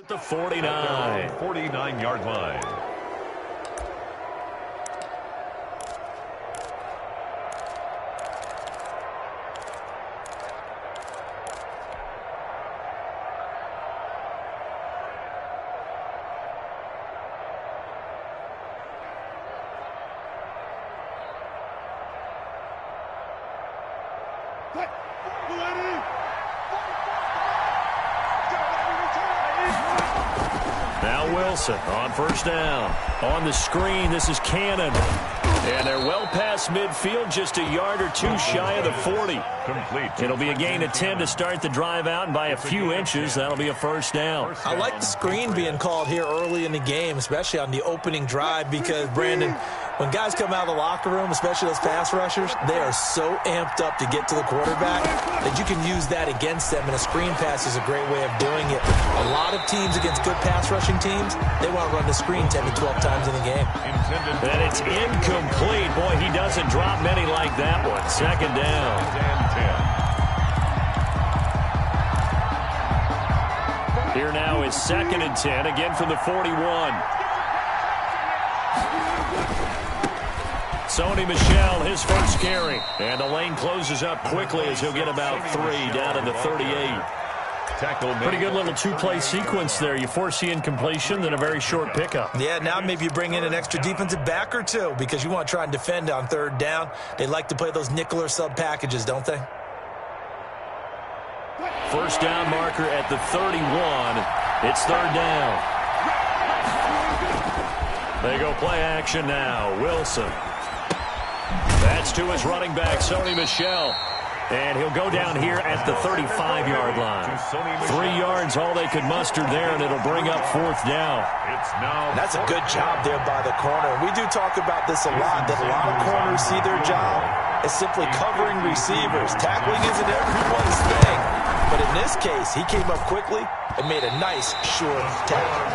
The 49. 49-yard line. Now Wilson on first down. On the screen, this is Cannon. And they're well past midfield, just a yard or two shy of the 40. Complete. It'll be a gain of 10 to start the drive out, and by a few inches, that'll be a first down. I like the screen being called here early in the game, especially on the opening drive, because, Brandon, when guys come out of the locker room, especially those pass rushers, they are so amped up to get to the quarterback that you can use that against them, and a screen pass is a great way of doing it. A lot of teams against good pass rushing teams, they want to run the screen 10 to 12 times in a game. And it's incomplete. Boy, he doesn't drop many like that one. Second down. Here now is 2nd and 10, again from the 41. Sony Michel, his first carry. And the lane closes up quickly as he'll get about 3 down in the 38. Pretty good little two-play sequence there. You force the incompletion, then a very short pickup. Yeah, now maybe you bring in an extra defensive back or two because you want to try and defend on 3rd down. They like to play those nickel or sub packages, don't they? First down marker at the 31. It's 3rd down. They go play action now. Wilson. That's to his running back, Sony Michel. And he'll go down here at the 35-yard line. 3 yards, all they could muster there, and it'll bring up 4th down. That's a good job there by the corner. We do talk about this a lot, that a lot of corners see their job as simply covering receivers. Tackling isn't everyone's thing. But in this case, he came up quickly and made a nice, short tackle.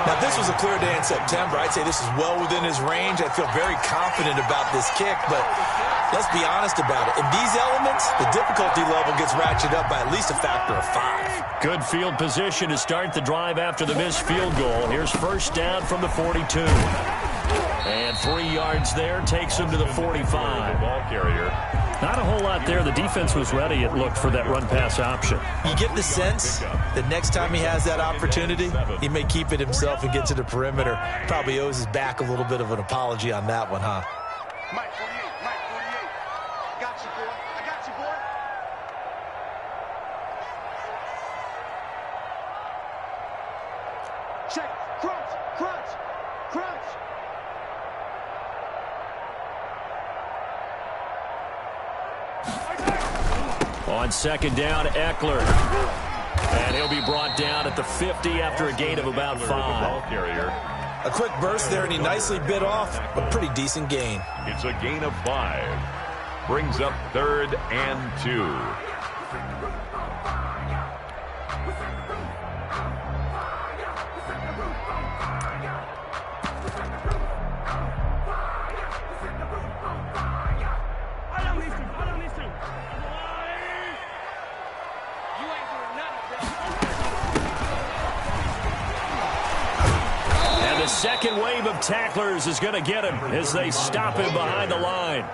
Now, this was a clear day in September. I'd say this is well within his range. I feel very confident about this kick, but let's be honest about it. In these elements, the difficulty level gets ratcheted up by at least a factor of 5. Good field position to start the drive after the missed field goal. Here's first down from the 42. And 3 yards there takes him to the 45. Ball carrier. Not a whole lot there. The defense was ready, it looked, for that run-pass option. You get the sense that next time he has that opportunity, he may keep it himself and get to the perimeter. Probably owes his back a little bit of an apology on that one, huh? Mike 48, Mike 48. I got you, boy. I got you, boy. Check. Crunch, crunch, crunch. On 2nd down, Eckler. And he'll be brought down at the 50 after a gain of about 5. A quick burst there, and he nicely bit off a pretty decent gain. It's a gain of 5. Brings up 3rd and 2. The second wave of tacklers is going to get him as they stop him behind the line.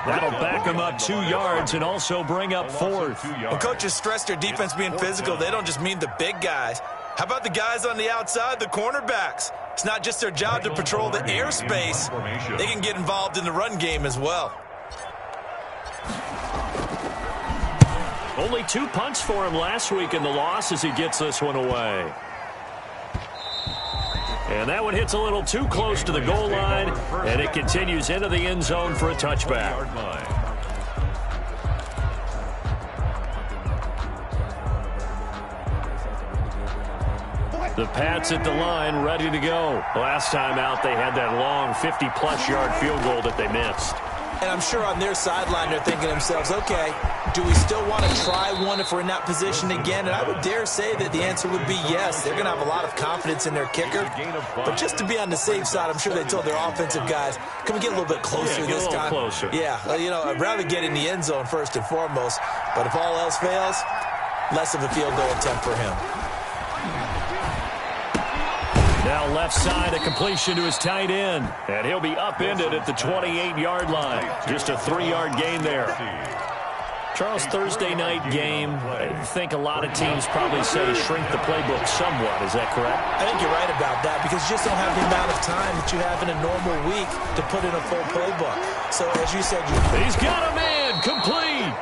That'll back him up 2 yards and also bring up 4th. When coaches stress their defense being physical, they don't just mean the big guys. How about the guys on the outside, the cornerbacks? It's not just their job to patrol the airspace. They can get involved in the run game as well. Only 2 punts for him last week in the loss as he gets this one away. And that one hits a little too close to the goal line, and it continues into the end zone for a touchback. The Pats at the line, ready to go. Last time out, they had that long 50-plus yard field goal that they missed. And I'm sure on their sideline they're thinking to themselves, okay, do we still want to try one if we're in that position again? And I would dare say that the answer would be yes. They're going to have a lot of confidence in their kicker. But just to be on the safe side, I'm sure they told their offensive guys, can we get a little bit closer this time? Closer. Yeah, you know, I'd rather get in the end zone first and foremost. But if all else fails, less of a field goal attempt for him. Now left side, a completion to his tight end. And he'll be upended at the 28-yard line. Just a 3-yard gain there. Charles, Thursday night game, I think a lot of teams probably say shrink the playbook somewhat. Is that correct? I think you're right about that because you just don't have the amount of time that you have in a normal week to put in a full playbook. So, as you said, he's got a man complete.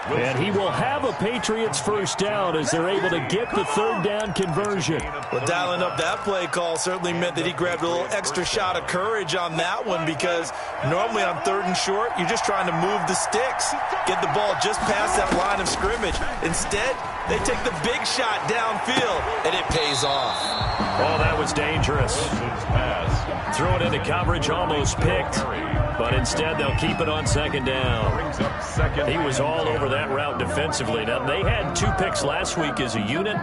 And he will have a Patriots first down as they're able to get the third down conversion. Well, dialing up that play call certainly meant that he grabbed a little extra shot of courage on that one because normally on 3rd and short, you're just trying to move the sticks, get the ball just past that line of scrimmage. Instead, they take the big shot downfield, and it pays off. Oh, that was dangerous. Threw it into coverage, almost picked. But instead, they'll keep it on 2nd down. He was all over that route defensively. Now, they had 2 picks last week as a unit.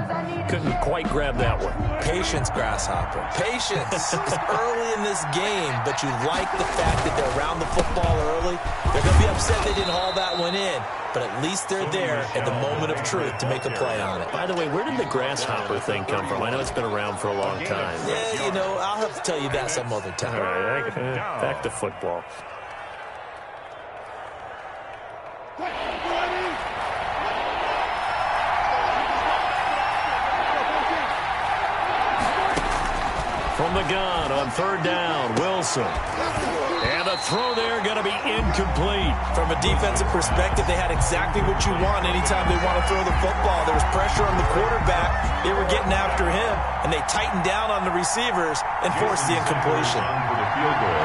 Couldn't quite grab that one. Patience, Grasshopper. Patience. It's early in this game, but you like the fact that they're around the football early. They're going to be upset they didn't haul that one in, but at least they're there at the moment of truth to make a play on it. By the way, where did the Grasshopper thing come from? I know it's been around for a long time. Yeah, you know, I'll have to tell you that some other time. All right, back to football. From the gun on 3rd down, Wilson. And the throw there going to be incomplete. From a defensive perspective, they had exactly what you want anytime they want to throw the football. There was pressure on the quarterback. They were getting after him, and they tightened down on the receivers and forced the incompletion. For the field goal,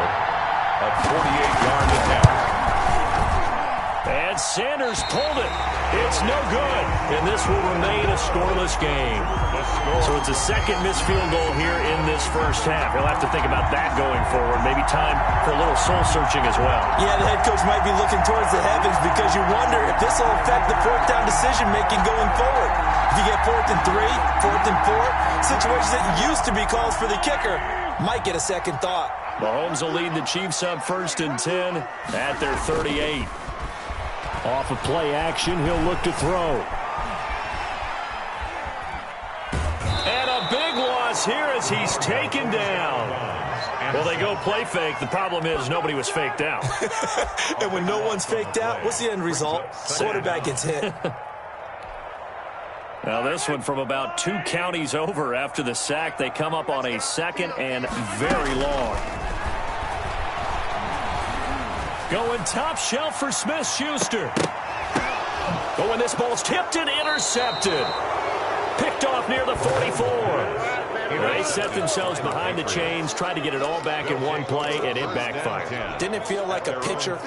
a 48-yard attempt. And Sanders pulled it. It's no good. And this will remain a scoreless game. So it's a second missed field goal here in this first half. He'll have to think about that going forward. Maybe time for a little soul-searching as well. Yeah, the head coach might be looking towards the heavens because you wonder if this will affect the 4th down decision-making going forward. If you get 4th and 3, 4th and 4, situations that used to be calls for the kicker might get a second thought. Mahomes will lead the Chiefs up 1st and 10 at their 38. Off of play action, he'll look to throw. And a big loss here as he's taken down. Well, they go play fake. The problem is nobody was faked out. And when no one's faked out, what's the end result? Quarterback gets hit. Now this one from about 2 counties over after the sack. They come up on a 2nd and very long. Going top shelf for Smith-Schuster. Oh, and this ball's tipped and intercepted. Picked off near the 44. They set themselves behind the chains, tried to get it all back in one play, and it backfired. Didn't it feel like a pitcher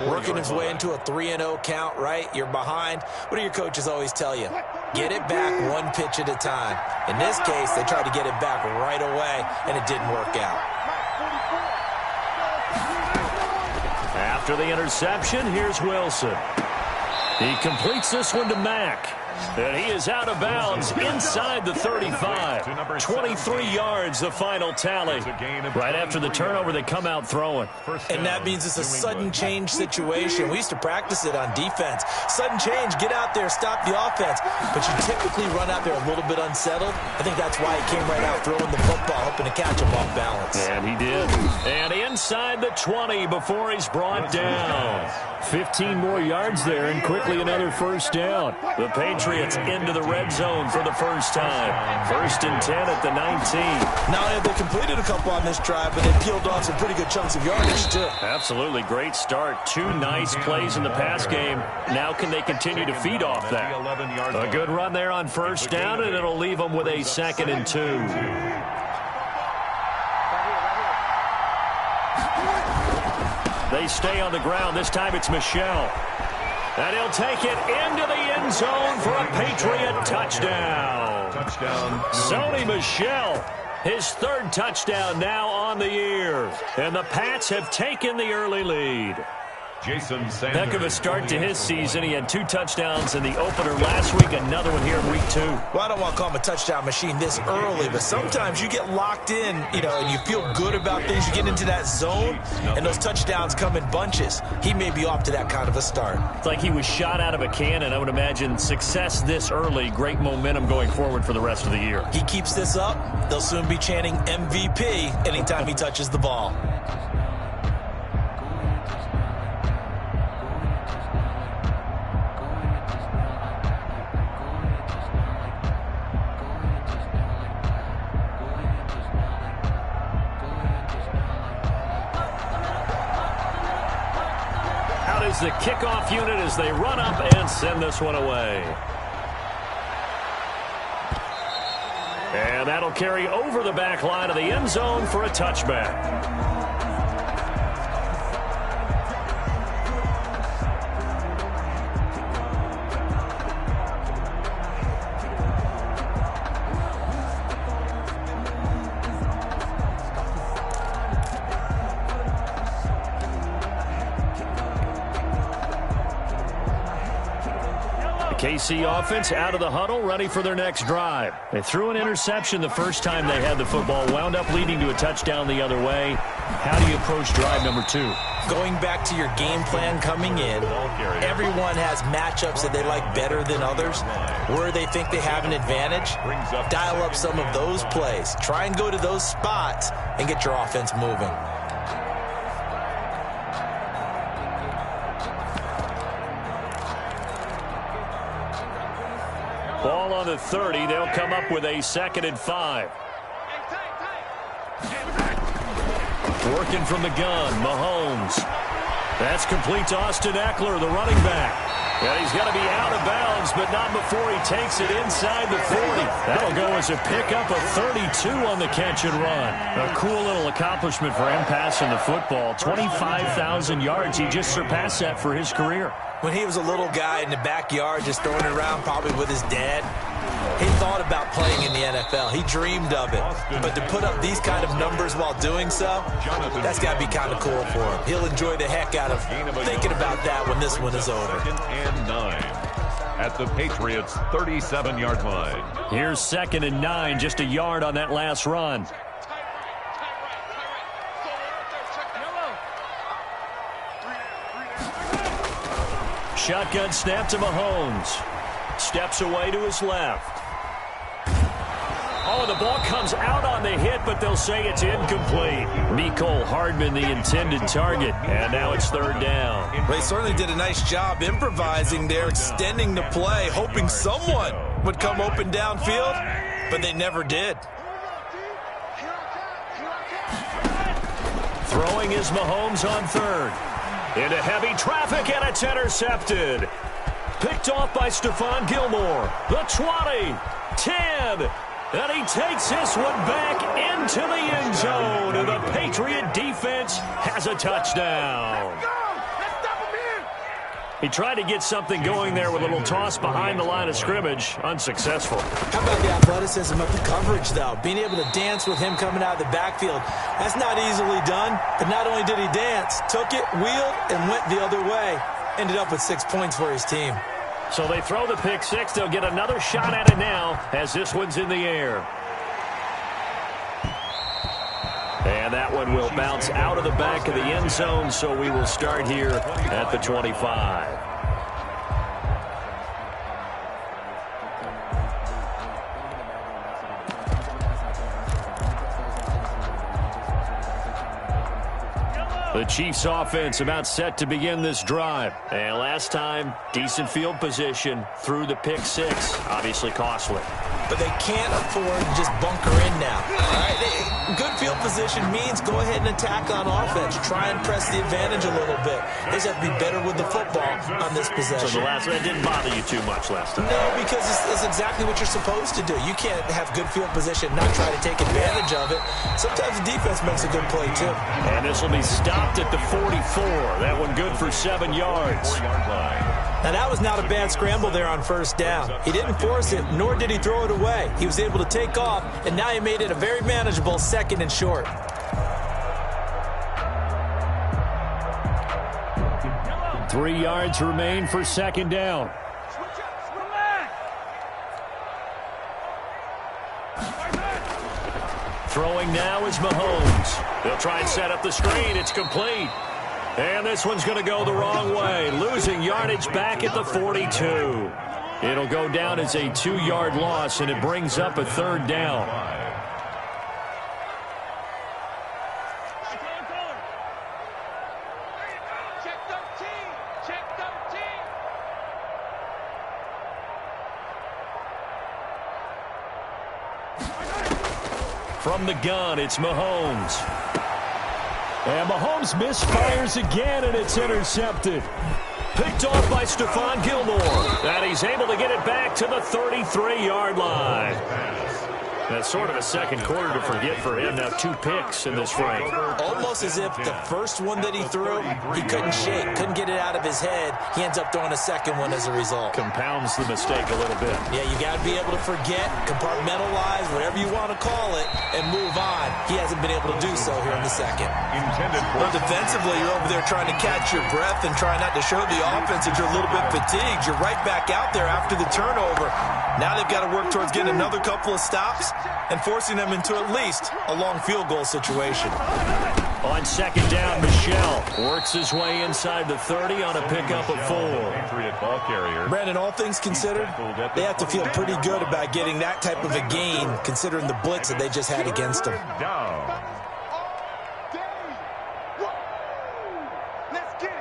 working his way into a 3-0 count, right? You're behind. What do your coaches always tell you? Get it back 1 pitch at a time. In this case, they tried to get it back right away, and it didn't work out. After the interception, here's Wilson. He completes this one to Mack. And he is out of bounds inside the 35. 23 yards, the final tally. Right after the turnover, they come out throwing. And that means it's a sudden change situation. We used to practice it on defense. Sudden change, get out there, stop the offense. But you typically run out there a little bit unsettled. I think that's why he came right out throwing the football, hoping to catch him off balance. And he did. And inside the 20 before he's brought down. 15 more yards there and quickly another first down. The Patriots into the red zone for the first time. 1st and 10 at the 19. Not only have they completed a couple on this drive, but they peeled off some pretty good chunks of yardage, too. Absolutely. Great start. 2 nice plays in the pass game. Now can they continue to feed off that? A good run there on first down, and it'll leave them with a 2nd and 2. They stay on the ground. This time it's Michel. And he'll take it into the end zone for a Patriot touchdown. Sony Michel, his 3rd touchdown now on the year. And the Pats have taken the early lead. Jason Sanders. Heck of a start to his season. He had 2 touchdowns in the opener last week, another one here in week 2. Well, I don't want to call him a touchdown machine this early, but sometimes you get locked in, and you feel good about things. You get into that zone, and those touchdowns come in bunches. He may be off to that kind of a start. It's like he was shot out of a cannon. I would imagine success this early, great momentum going forward for the rest of the year. He keeps this up, they'll soon be chanting MVP anytime he touches the ball. The kickoff unit as they run up and send this one away. And that'll carry over the back line of the end zone for a touchback. KC offense out of the huddle, ready for their next drive. They threw an interception the first time they had the football, wound up leading to a touchdown the other way. How do you approach drive number 2? Going back to your game plan coming in, everyone has matchups that they like better than others. Where they think they have an advantage, dial up some of those plays. Try and go to those spots and get your offense moving. Ball on the 30. They'll come up with a 2nd and 5. Working from the gun, Mahomes. That's complete to Austin Eckler, the running back. And he's going to be out of bounds, but not before he takes it inside the 40. That'll go as a pickup of 32 on the catch and run. A cool little accomplishment for him passing the football. 25,000 yards. He just surpassed that for his career. When he was a little guy in the backyard just throwing it around probably with his dad, he thought about playing in the NFL. He dreamed of it. But to put up these kind of numbers while doing so, that's got to be kind of cool for him. He'll enjoy the heck out of thinking about that when this one is over. 2nd and 9 at the Patriots' 37-yard line. Here's 2nd and 9, just a yard on that last run. Shotgun snap to Mahomes. Steps away to his left. Oh, the ball comes out on the hit, but they'll say it's incomplete. Mecole Hardman, the intended target, and now it's 3rd down. Well, they certainly did a nice job improvising there, extending the play, hoping someone would come open downfield, but they never did. Throwing is Mahomes on 3rd. Into heavy traffic, and it's intercepted. Picked off by Stephon Gilmore. The 20, 10, and he takes this one back into the end zone, and the Patriot defense has a touchdown. He tried to get something going there with a little toss behind the line of scrimmage. Unsuccessful. How about the athleticism of the coverage, though? Being able to dance with him coming out of the backfield. That's not easily done. But not only did he dance, took it, wheeled, and went the other way. Ended up with 6 points for his team. So they throw the pick 6. They'll get another shot at it now as this one's in the air. And that one will bounce out of the back of the end zone, so we will start here at the 25. The Chiefs offense about set to begin this drive. And last time, decent field position through the pick 6. Obviously costly. But they can't afford to just bunker in now. All right? Good field position means go ahead and attack on offense. Try and press the advantage a little bit. They just have to be better with the football on this possession. So that didn't bother you too much last time? No, because it's exactly what you're supposed to do. You can't have good field position, not try to take advantage of it. Sometimes the defense makes a good play, too. And this will be stopped at the 44. That one good for 7 yards. Now, that was not a bad scramble there on 1st down. He didn't force it, nor did he throw it away. He was able to take off, and now he made it a very manageable 2nd and short. 3 yards remain for second down. Throwing now is Mahomes. They'll try and set up the screen. It's complete. And this one's going to go the wrong way. Losing yardage back at the 42. It'll go down as a 2-yard loss, and it brings up a third down. Check 13. Check 13. From the gun, it's Mahomes. And Mahomes misfires again, and it's intercepted. Picked off by Stephon Gilmore. And he's able to get it back to the 33-yard line. That's sort of a second quarter to forget for him. Now 2 picks in this frame. Almost as if the first one that he threw, he couldn't shake, couldn't get it out of his head. He ends up throwing a second one as a result. Compounds the mistake a little bit. Yeah, you got to be able to forget, compartmentalize, whatever you want to call it, and move on. He hasn't been able to do so here in the second. Well, defensively, you're over there trying to catch your breath and try not to show the offense that you're a little bit fatigued. You're right back out there after the turnover. Now they've got to work towards getting another couple of stops and forcing them into at least a long field goal situation. On second down, Michel works his way inside the 30 on a pickup of 4. Brandon, all things considered, they have to feel pretty good about getting that type of a gain considering the blitz that they just had against them. Let's get it.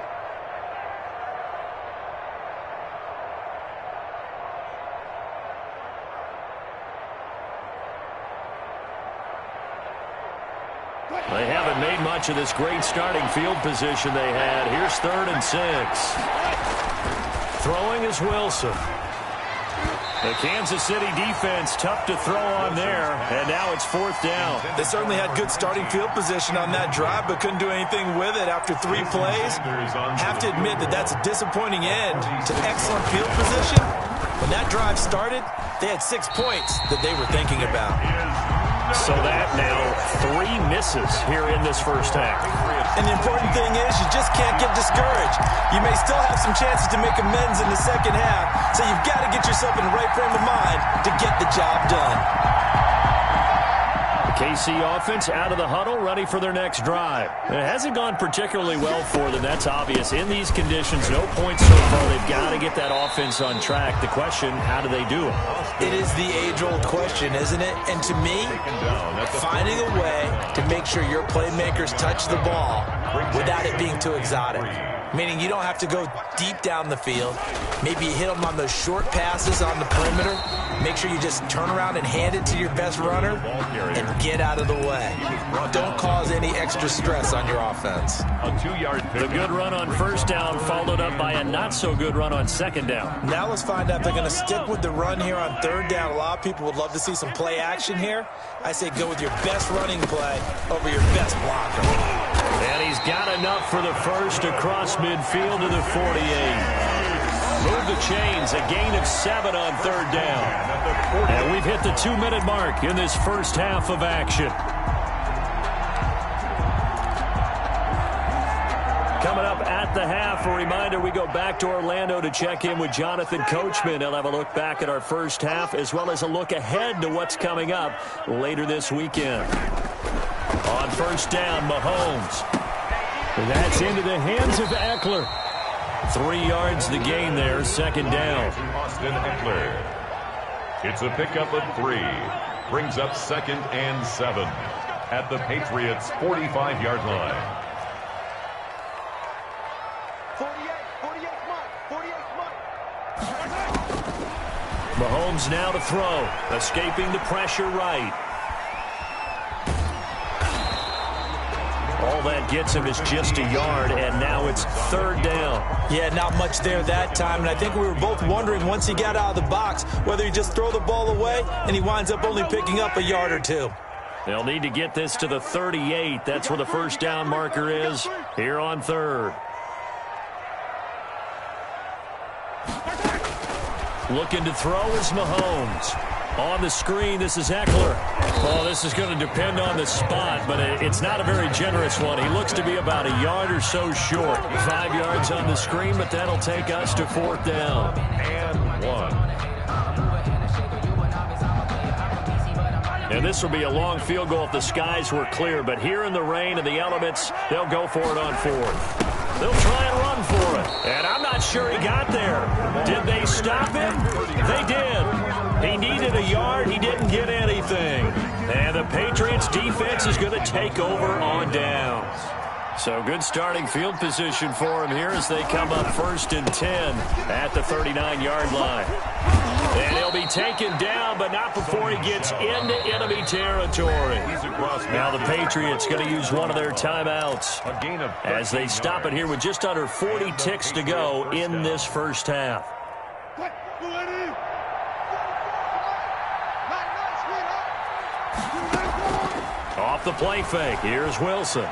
They haven't made much of this great starting field position they had. Here's 3rd and 6. Throwing is Wilson. The Kansas City defense tough to throw on there, and now it's 4th down. They certainly had good starting field position on that drive, but couldn't do anything with it after 3 plays. Have to admit that that's a disappointing end to excellent field position. When that drive started, they had 6 points that they were thinking about. So that now 3 misses here in this first half. And the important thing is you just can't get discouraged. You may still have some chances to make amends in the second half, so you've got to get yourself in the right frame of mind to get the job done. The KC offense out of the huddle, ready for their next drive. It hasn't gone particularly well for them, that's obvious. In these conditions, no points so far. They've got to get that offense on track. The question, how do they do it? It is the age-old question, isn't it? And to me, finding a way to make sure your playmakers touch the ball without it being too exotic. Meaning you don't have to go deep down the field. Maybe you hit them on those short passes on the perimeter. Make sure you just turn around and hand it to your best runner and get out of the way. Don't cause any extra stress on your offense. The good run on first down followed up by a not-so-good run on second down. Now let's find out if they're going to stick with the run here on third down. A lot of people would love to see some play action here. I say go with your best running play over your best blocker. And he's got enough for the first across midfield to the 48. Move the chains, a gain of 7 on third down. And we've hit the 2-minute mark in this first half of action. Coming up at the half, a reminder, we go back to Orlando to check in with Jonathan Coachman. He'll have a look back at our first half as well as a look ahead to what's coming up later this weekend. On first down, Mahomes. That's into the hands of Eckler. 3 yards the gain there, second down. Austin Eckler. It's a pickup of 3. Brings up 2nd and 7 at the Patriots' 45-yard line. 48 month. Mahomes now to throw, escaping the pressure right. All that gets him is just a yard, and now it's third down. Yeah, not much there that time, and I think we were both wondering once he got out of the box whether he just throw the ball away, and he winds up only picking up a yard or 2. They'll need to get this to the 38. That's where the first down marker is here on third. Looking to throw is Mahomes. On the screen, this is Eckler. Oh, this is going to depend on the spot, but it's not a very generous one. He looks to be about a yard or so short. 5 yards on the screen, but that'll take us to 4th down. And 1. And this will be a long field goal if the skies were clear, but here in the rain and the elements, they'll go for it on 4th. They'll try and run for it, and I'm not sure he got there. Did they stop him? They did. He needed a yard. He didn't get anything. And the Patriots defense is going to take over on downs. So good starting field position for him here as they come up 1st and 10 at the 39-yard line. And he'll be taken down, but not before he gets into enemy territory. Now the Patriots going to use one of their timeouts as they stop it here with just under 40 ticks to go in this first half. Off the play fake, here's Wilson.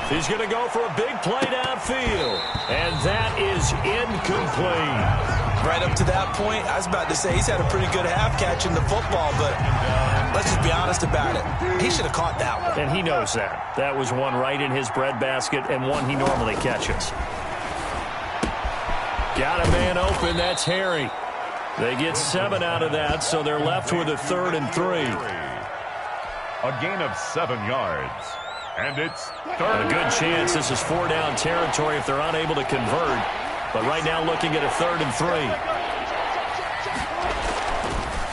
He's going to go for a big play downfield, and that is incomplete. Right up to that point, I was about to say he's had a pretty good half catching the football, but let's just be honest about it. He should have caught that one. And he knows that. That was one right in his breadbasket and one he normally catches. Got a man open, that's Harry. They get 7 out of that, so they're left with a 3rd and 3. A gain of 7 yards. And it's 3rd. A good chance this is 4-down territory if they're unable to convert. But right now looking at a 3rd and 3.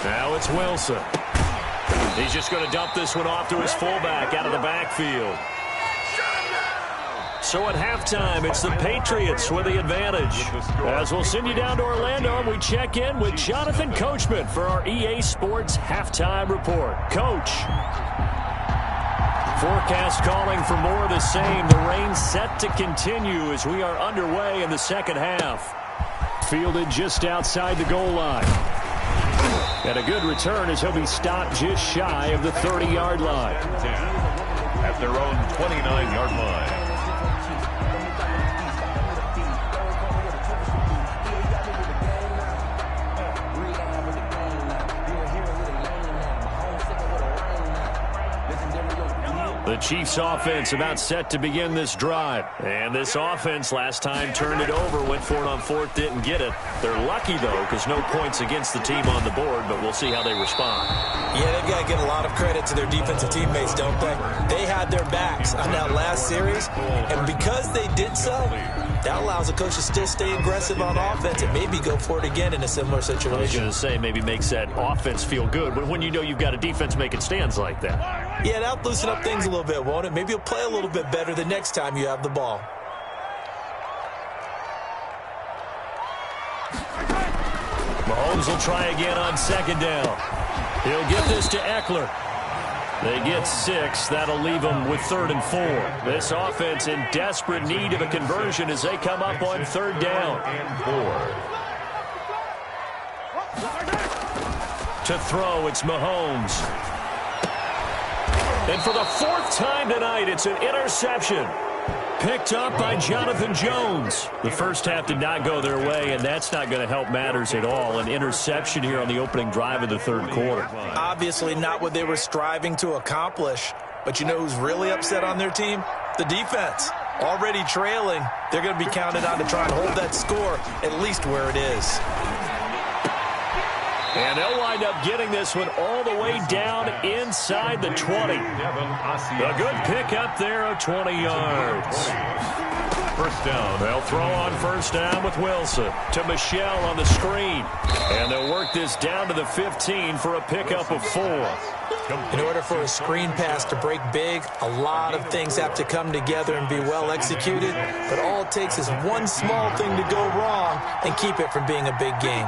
Now it's Wilson. He's just going to dump this one off to his fullback out of the backfield. So at halftime, it's the Patriots with the advantage. As we'll send you down to Orlando, and we check in with Jonathan Coachman for our EA Sports Halftime Report. Coach. Forecast calling for more of the same. The rain set to continue as we are underway in the second half. Fielded just outside the goal line. And a good return as he'll be stopped just shy of the 30-yard line. At their own 29-yard line. The Chiefs offense about set to begin this drive. And this offense last time turned it over, went for it on 4th, didn't get it. They're lucky, though, because no points against the team on the board, but we'll see how they respond. Yeah, they've got to give a lot of credit to their defensive teammates, don't they? They had their backs on that last series, and because they did so, that allows the coach to still stay aggressive on offense and maybe go for it again in a similar situation. I was going to say maybe makes that offense feel good, but when you know you've got a defense making stands like that. Yeah, that'll loosen up things a little bit, won't it? Maybe you'll play a little bit better the next time you have the ball. Mahomes will try again on 2nd down. He'll get this to Eckler. They get 6. That'll leave them with 3rd and 4. This offense in desperate need of a conversion as they come up on 3rd down. And 4. To throw, it's Mahomes. And for the 4th time tonight, it's an interception. Picked up by Jonathan Jones. The first half did not go their way, and that's not going to help matters at all. An interception here on the opening drive of the 3rd quarter. Obviously not what they were striving to accomplish. But you know who's really upset on their team? The defense. Already trailing, they're going to be counted on to try and hold that score at least where it is. And they'll wind up getting this one all the way down inside the 20. A good pick up there of 20 yards. First down. They'll throw on 1st down with Wilson to Michelle on the screen. And they'll work this down to the 15 for a pickup of 4. In order for a screen pass to break big, a lot of things have to come together and be well executed. But all it takes is one small thing to go wrong and keep it from being a big game.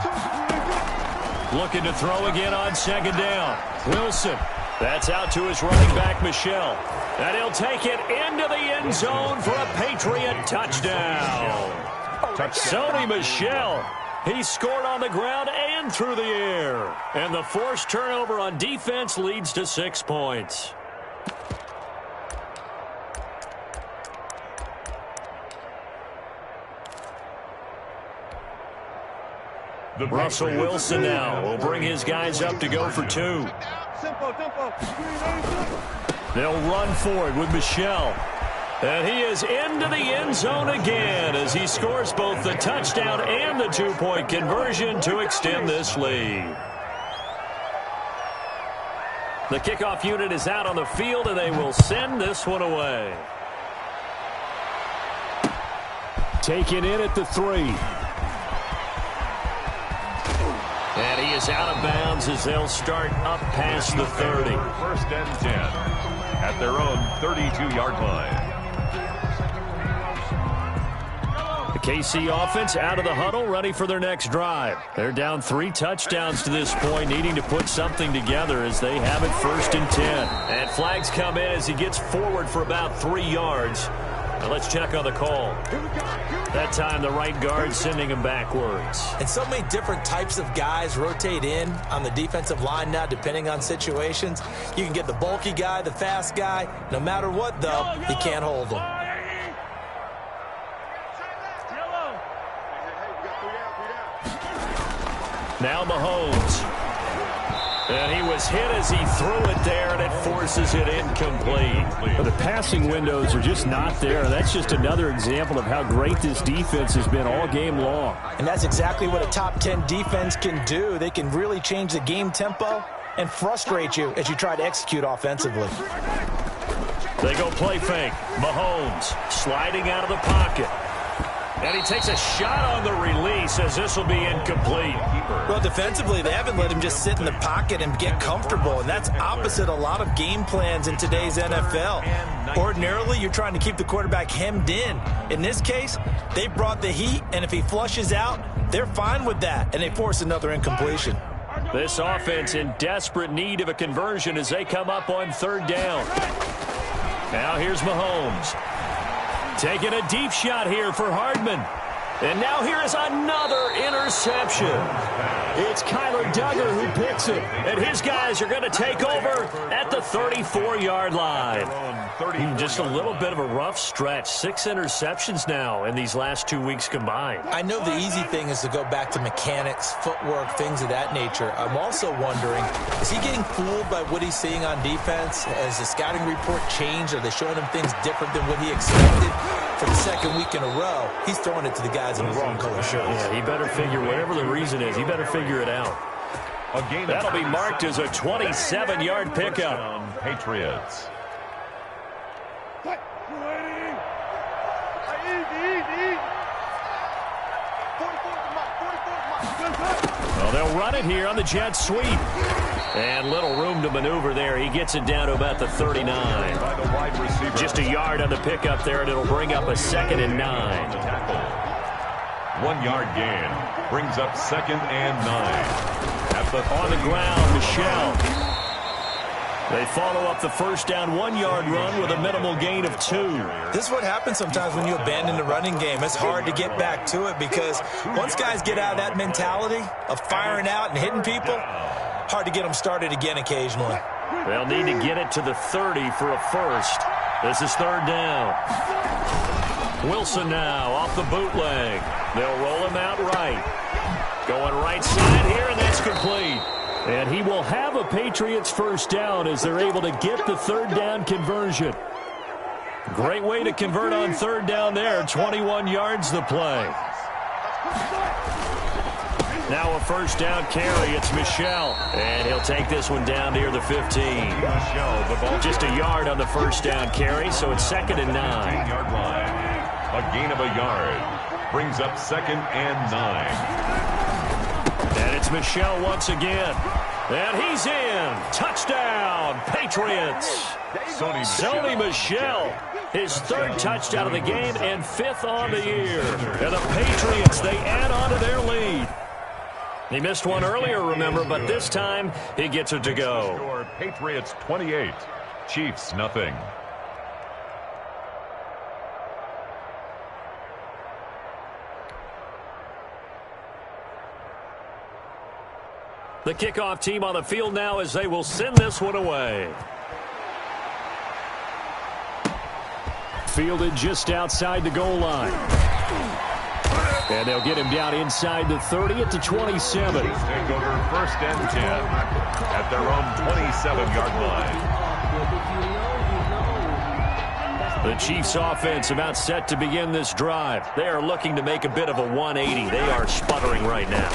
Looking to throw again on 2nd down. Wilson. That's out to his running back, Michelle. And he'll take it into the end zone for a Patriot touchdown. Sony Michel. He scored on the ground and through the air. And the forced turnover on defense leads to 6 points. Russell Wilson now will bring his guys up to go for 2. They'll run for it with Michel. And he is into the end zone again as he scores both the touchdown and the 2-point conversion to extend this lead. The kickoff unit is out on the field, and they will send this one away. Taken in at the 3. And he is out of bounds as they'll start up past the 30. First and 10 at their own 32-yard line. The KC offense out of the huddle, ready for their next drive. They're down 3 touchdowns to this point, needing to put something together as they have it 1st and 10. And flags come in as he gets forward for about 3 yards. Now let's check on the call. That time the right guard sending him backwards. And so many different types of guys rotate in on the defensive line now, depending on situations. You can get the bulky guy, the fast guy. No matter what, though, he can't hold him. Now Mahomes. And he was hit as he threw it there, and it forces it incomplete. But the passing windows are just not there. That's just another example of how great this defense has been all game long. And that's exactly what a top 10 defense can do. They can really change the game tempo and frustrate you as you try to execute offensively. They go play fake. Mahomes sliding out of the pocket. And he takes a shot on the release as this will be incomplete. Well, defensively, they haven't let him just sit in the pocket and get comfortable, and that's opposite a lot of game plans in today's NFL. Ordinarily, you're trying to keep the quarterback hemmed in. In this case, they brought the heat, and if he flushes out, they're fine with that, and they force another incompletion. This offense in desperate need of a conversion as they come up on 3rd down. Now here's Mahomes. Taking a deep shot here for Hardman. And now here is another interception. It's Kyler Duggar who picks it. And his guys are going to take over at the 34-yard line. Just a little bit of a rough stretch. 6 interceptions now in these last 2 weeks combined. I know the easy thing is to go back to mechanics, footwork, things of that nature. I'm also wondering, is he getting fooled by what he's seeing on defense? Has the scouting report changed? Are they showing him things different than what he expected? For the 2nd week in a row, he's throwing it to the guys in the wrong color shirts. Yeah, he better figure, whatever the reason is, he better figure it out. That'll be marked as a 27-yard pickup. Patriots. Well, they'll run it here on the jet sweep. And little room to maneuver there. He gets it down to about the 39. Just a yard on the pickup there, and it'll bring up a 2nd and 9. 1-yard gain brings up 2nd and 9. On the ground, Michel. They follow up the 1st down 1-yard run with a minimal gain of 2. This is what happens sometimes when you abandon the running game. It's hard to get back to it because once guys get out of that mentality of firing out and hitting people, hard to get them started again occasionally. They'll need to get it to the 30 for a first. This is 3rd down. Wilson now off the bootleg. They'll roll him out right. Going right side here, and that's complete. And he will have a Patriots 1st down as they're able to get the 3rd down conversion. Great way to convert on 3rd down there. 21 yards the play. Now a 1st down carry. It's Michel. And he'll take this one down near the 15. Just a yard on the 1st down carry, so it's 2nd and 9. Yard line. A gain of a yard brings up 2nd and 9. And it's Michel once again. And he's in. Touchdown, Patriots. Sony Michel, his 3rd touchdown of the game and 5th on the year. And the Patriots, they add on to their lead. He missed one earlier, remember, but this time he gets it to go. Patriots 28, Chiefs nothing. The kickoff team on the field now as they will send this one away. Fielded just outside the goal line. And they'll get him down inside the 30 at the 27. Take over first and 10 at their own 27-yard line. The Chiefs offense about set to begin this drive. They are looking to make a bit of a 180. They are sputtering right now.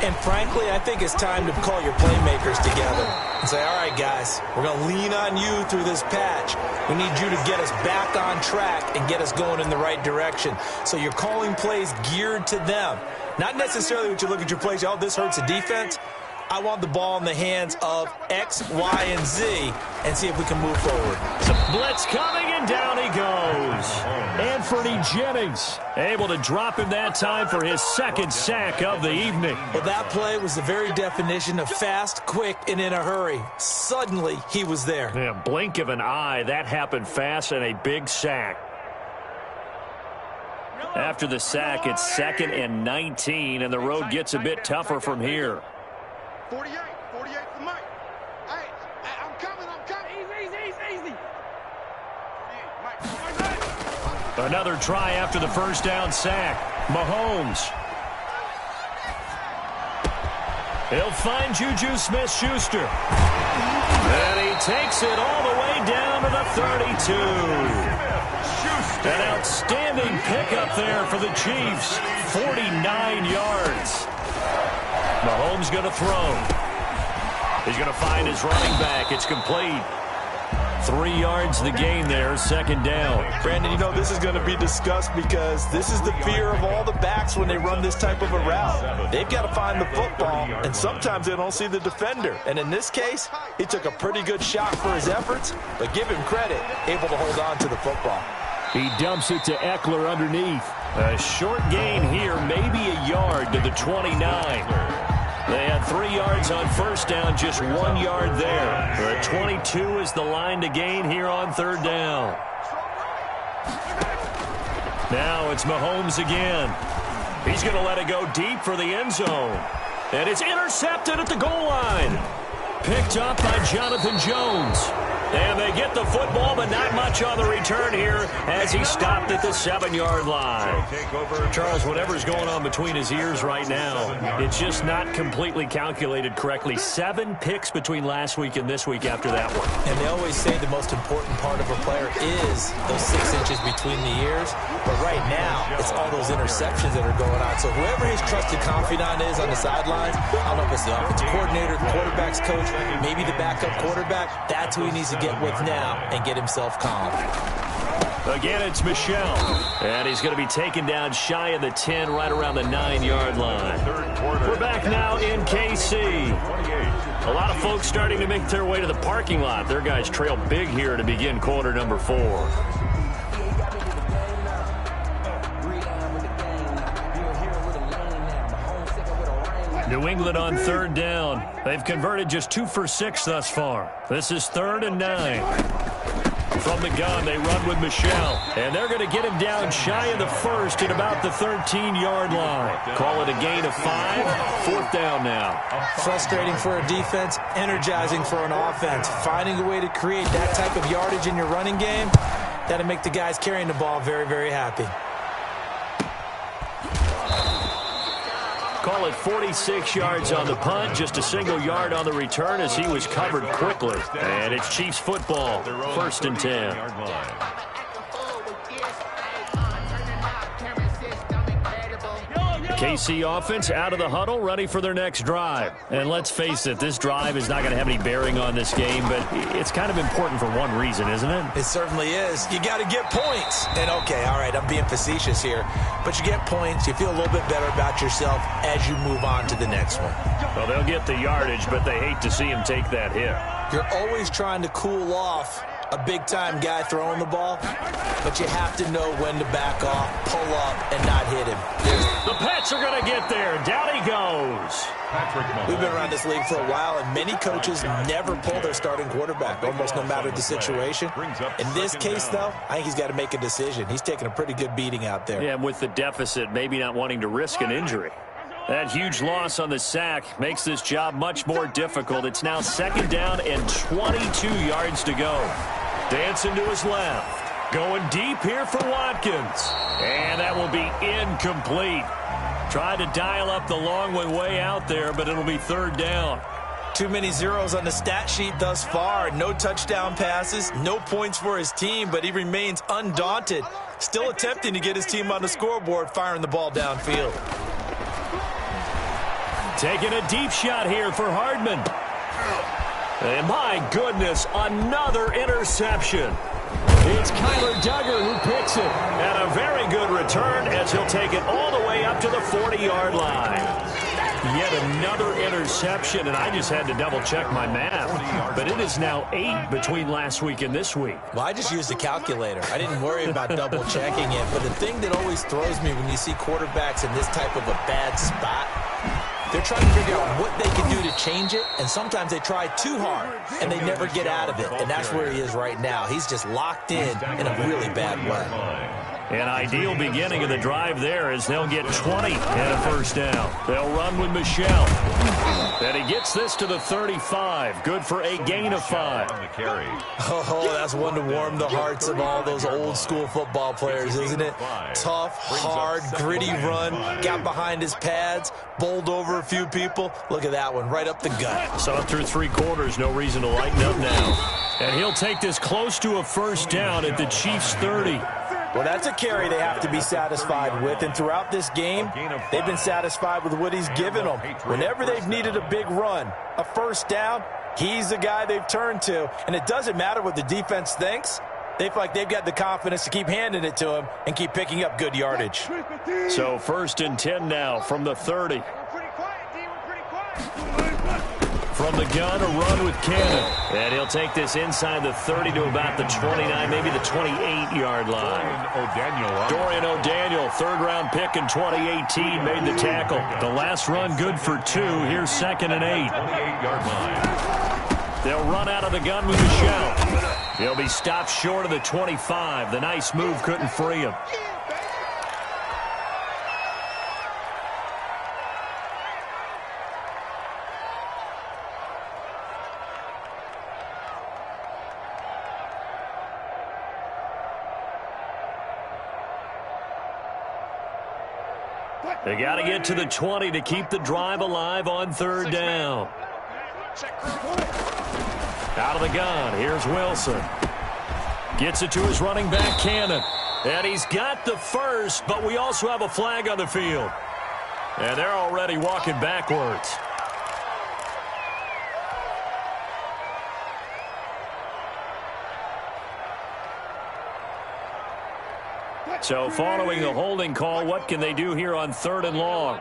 And frankly, I think it's time to call your playmakers together and say, all right, guys, we're going to lean on you through this patch. We need you to get us back on track and get us going in the right direction. So you're calling plays geared to them. Not necessarily when you look at your plays, oh, this hurts the defense. I want the ball in the hands of X, Y, and Z and see if we can move forward. Blitz coming, and down he goes. Anthony Jennings able to drop him that time for his second sack of the evening. Well, that play was the very definition of fast, quick, and in a hurry. Suddenly, he was there. Yeah, blink of an eye, that happened fast, and a big sack. After the sack, it's 2nd and 19, and the road gets a bit tougher from here. 48 for Mike. Hey, I'm coming. Easy. Another try after the first down sack. Mahomes. He'll find Juju Smith-Schuster. And he takes it all the way down to the 32. An outstanding pickup there for the Chiefs. 49 yards. Mahomes going to throw. He's going to find his running back. It's complete. 3 yards the gain there, 2nd down. Brandon, you know this is going to be discussed because this is the fear of all the backs when they run this type of a route. They've got to find the football, and sometimes they don't see the defender. And in this case, he took a pretty good shot for his efforts, but give him credit, able to hold on to the football. He dumps it to Eckler underneath. A short gain here, maybe a yard to the 29. They had 3 yards on first down, just 1 yard there. The 22 is the line to gain here on 3rd down. Now it's Mahomes again. He's going to let it go deep for the end zone. And it's intercepted at the goal line. Picked up by Jonathan Jones. And they get the football, but not much on the return here as he stopped at the 7-yard line. Charles, whatever's going on between his ears right now, it's just not completely calculated correctly. 7 picks between last week and this week after that one. And they always say the most important part of a player is those 6 inches between the ears. But right now, it's all those interceptions that are going on. So whoever his trusted confidant is on the sidelines, I don't know if it's the offensive coordinator, the quarterback's coach, maybe the backup quarterback, that's who he needs to get with now and get himself calm. Again, it's Michel. And he's going to be taken down shy of the 10, right around the 9-yard line. We're back now in KC. A lot of folks starting to make their way to the parking lot. Their guys trail big here to begin quarter number 4. New England on 3rd down. They've converted just 2 for 6 thus far. This is 3rd and 9. From the gun, they run with Michel. And they're going to get him down shy of the 1st at about the 13-yard line. Call it a gain of 5. 4th down now. Frustrating for a defense, energizing for an offense. Finding a way to create that type of yardage in your running game, that'll make the guys carrying the ball very, very happy. Call it 46 yards on the punt, just a single yard on the return as he was covered quickly. And it's Chiefs football, 1st and 10. KC offense out of the huddle, ready for their next drive. And let's face it, this drive is not going to have any bearing on this game, but it's kind of important for one reason, isn't it? It certainly is. You got to get points. And okay, all right, I'm being facetious here, but you get points, you feel a little bit better about yourself as you move on to the next one. Well, they'll get the yardage, but they hate to see him take that hit. You're always trying to cool off a big-time guy throwing the ball, but you have to know when to back off, pull up, and not hit him. The Pats are going to get there. Down he goes. We've been around this league for a while, and many coaches never pull their starting quarterback, almost no matter the situation. In this case, though, I think he's got to make a decision. He's taking a pretty good beating out there. Yeah, with the deficit, maybe not wanting to risk an injury. That huge loss on the sack makes this job much more difficult. It's now 2nd down and 22 yards to go. Dancing to his left. Going deep here for Watkins. And that will be incomplete. Tried to dial up the long way out there, but it'll be third down. Too many zeros on the stat sheet thus far. No touchdown passes, no points for his team, but he remains undaunted. Still attempting to get his team on the scoreboard, firing the ball downfield. Taking a deep shot here for Hardman. And my goodness, another interception. It's Kyler Duggar who picks it. And a very good return as he'll take it all the way up to the 40-yard line. Yet another interception, and I just had to double-check my math. But it is now 8 between last week and this week. Well, I just used a calculator. I didn't worry about double-checking it. But the thing that always throws me when you see quarterbacks in this type of a bad spot, they're trying to figure out what they can do to change it, and sometimes they try too hard, and they never get out of it. And that's where he is right now. He's just locked in a really bad way. An ideal beginning of the drive there as they'll get 20 and a first down. They'll run with Michelle. And he gets this to the 35. Good for a gain of 5. Oh, that's one to warm the hearts of all those old-school football players, isn't it? Tough, hard, gritty run. Got behind his pads, bowled over a few people. Look at that one, right up the gut. So through 3 quarters, no reason to lighten up now. And he'll take this close to a first down at the Chiefs' 30. Well, that's a carry they have to be satisfied with, and throughout this game, they've been satisfied with what he's given them. Whenever they've needed a big run, a first down, he's the guy they've turned to, and it doesn't matter what the defense thinks. They feel like they've got the confidence to keep handing it to him and keep picking up good yardage. So 1st and 10 now from the 30. From the gun, a run with Cannon. And he'll take this inside the 30 to about the 29, maybe the 28-yard line. Dorian O'Daniel, third-round pick in 2018, made the tackle. The last run good for 2. Here's 2nd and 8. 28-yard line. They'll run out of the gun with Michelle. He'll be stopped short of the 25. The nice move couldn't free him. They got to get to the 20 to keep the drive alive on 3rd down. Out of the gun, here's Wilson. Gets it to his running back, Cannon. And he's got the first, but we also have a flag on the field. And they're already walking backwards. So following the holding call, what can they do here on 3rd and long?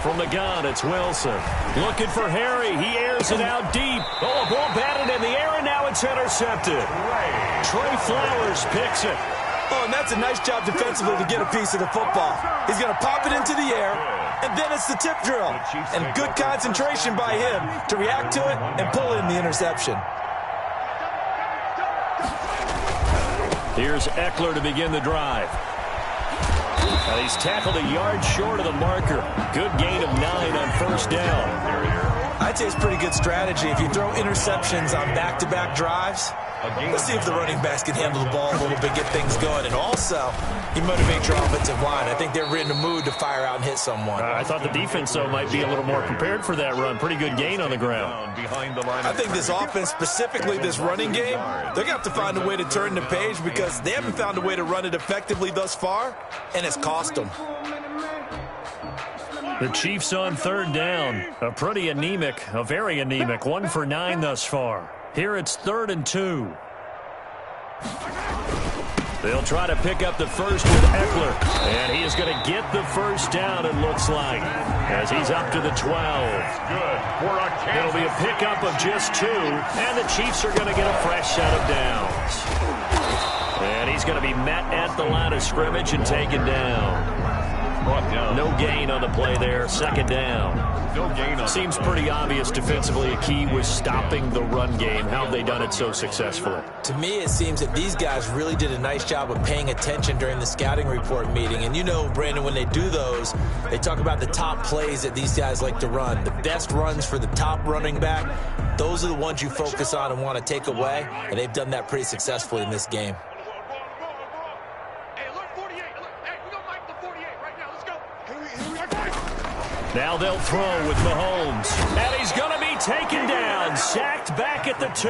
From the gun, it's Wilson. Looking for Harry. He airs it out deep. Oh, a ball batted in the air, and now it's intercepted. Trey Flowers picks it. Oh, and that's a nice job defensively to get a piece of the football. He's going to pop it into the air, and then it's the tip drill. And good concentration by him to react to it and pull in the interception. Here's Eckler to begin the drive. And he's tackled a yard short of the marker. Good gain of 9 on 1st down. I'd say it's pretty good strategy. If you throw interceptions on back-to-back drives, let's see if the running backs can handle the ball a little bit, get things going. And also, you motivate your offensive line. I think they're in the mood to fire out and hit someone. I thought the defense, though, might be a little more prepared for that run. Pretty good gain on the ground. I think this offense, specifically this running game, they're going to have to find a way to turn the page because they haven't found a way to run it effectively thus far, and it's cost them. The Chiefs on 3rd down. A very anemic 1 for 9 thus far. Here it's 3rd and 2. They'll try to pick up the first with Eckler. And he is going to get the first down, it looks like, as he's up to the 12. It'll be a pickup of just 2, and the Chiefs are going to get a fresh set of downs. And he's going to be met at the line of scrimmage and taken down. brought down. No gain on the play there. Second down. No gain on Seems pretty obvious defensively a key was stopping the run game. How have they done it so successfully? To me, it seems that these guys really did a nice job of paying attention during the scouting report meeting. And you know, Brandon, when they do those, they talk about the top plays that these guys like to run. The best runs for the top running back, those are the ones you focus on and want to take away. And they've done that pretty successfully in this game. Now they'll throw with Mahomes. And he's going to be taken down. Sacked back at the 2.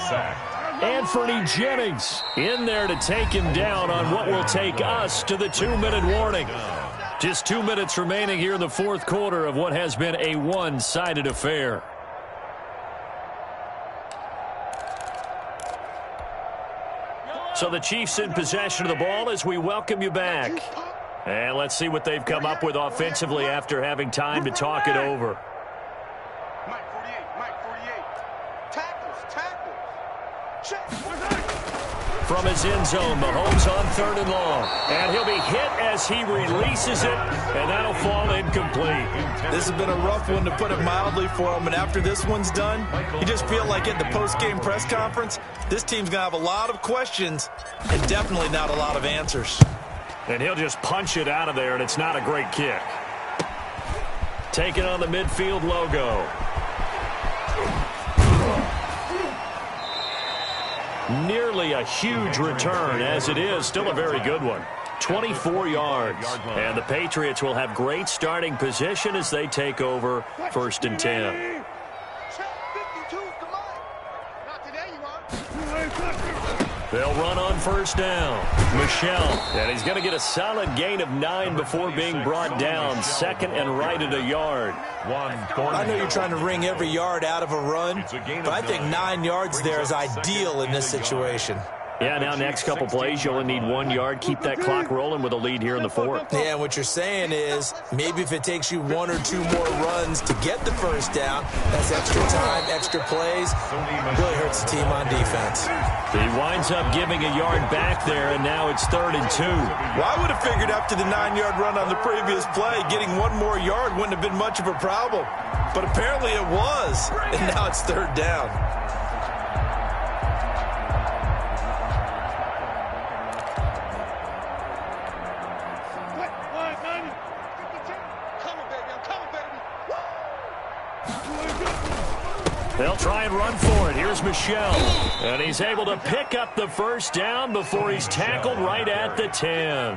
Sacked. Anthony Jennings in there to take him down on what will take us to the 2-minute warning. Just 2 minutes remaining here in the fourth quarter of what has been a one-sided affair. So the Chiefs in possession of the ball as we welcome you back. And let's see what they've come up with offensively after having time to talk it over. Mike 48, Mike 48. Tackles. Check. From his end zone, Mahomes on 3rd and long. And he'll be hit as he releases it, and that'll fall incomplete. This has been a rough one, to put it mildly, for him. And after this one's done, you just feel like at the post-game press conference, this team's going to have a lot of questions and definitely not a lot of answers. And he'll just punch it out of there, and it's not a great kick. Taking on the midfield logo. Nearly a huge return, as it is still a very good one. 24 yards. And the Patriots will have great starting position as they take over 1st and 10. They'll run on 1st down. Michel, and he's going to get a solid gain of 9 before being brought down. 2nd and right at a yard. I know you're trying to wring every yard out of a run, but I think 9 yards there is ideal in this situation. Yeah, now next couple plays, you only need 1 yard. Keep that clock rolling with a lead here in the 4th. Yeah, and what you're saying is maybe if it takes you 1 or 2 more runs to get the 1st down, that's extra time, extra plays. Really hurts the team on defense. He winds up giving a yard back there, and now it's 3rd and 2. Well, I would have figured after the 9-yard run on the previous play, getting 1 more yard wouldn't have been much of a problem. But apparently it was, and now it's 3rd down. They'll try and run for it. Here's Michel. And he's able to pick up the 1st down before he's tackled right at the 10.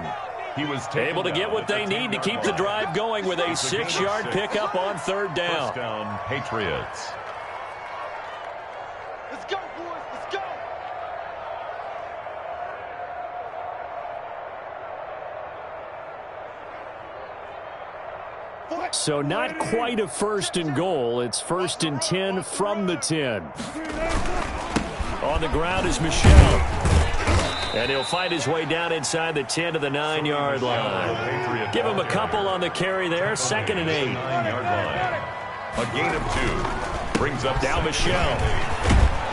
He was able to get what they need to keep the drive going with a 6-yard pickup on 3rd down. 1st down, Patriots. Let's go, boys. Let's go. So not quite a 1st and goal. It's 1st and 10 from the 10. On the ground is Michel. And he'll find his way down inside the 10 to the 9-yard line. Give him a couple on the carry there. 2nd and 8. 9-yard line. A gain of 2. Brings up down Michel.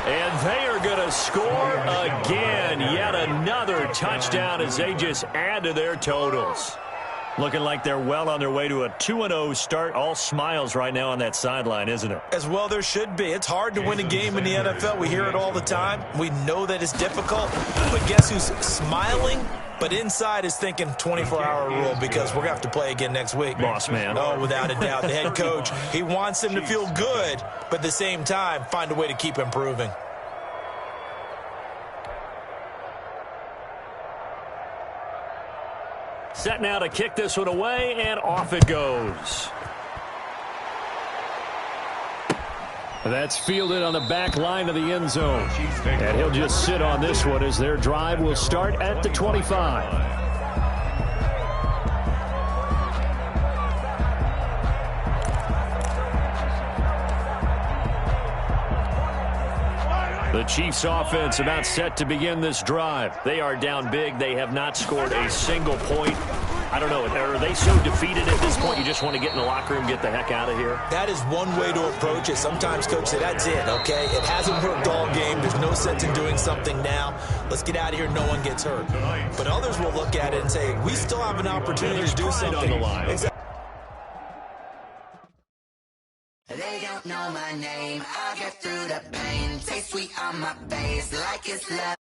And they are going to score again. Yet another touchdown as they just add to their totals. Looking like they're well on their way to a 2-0 start. All smiles right now on that sideline, isn't it? As well there should be. It's hard to win a game in the NFL. We hear it all the time. We know that it's difficult. But guess who's smiling? But inside is thinking 24-hour rule, because we're going to have to play again next week. Boss man. Oh, without a doubt. The head coach, he wants them to feel good, but at the same time, find a way to keep improving. Set now to kick this one away, and off it goes. That's fielded on the back line of the end zone. And he'll just sit on this one as their drive will start at the 25. The Chiefs offense about set to begin this drive. They are down big. They have not scored a single point I don't know. Are they so defeated at this point you just want to get in the locker room, get the heck out of here? That is one way to approach it. Sometimes, Coach, say, that's it, okay? It hasn't worked all game. There's no sense in doing something now. Let's get out of here. No one gets hurt. But others will look at it and say, we still have an opportunity to do something. They don't know my name. I'll get through the pain. Taste sweet on my face like it's love.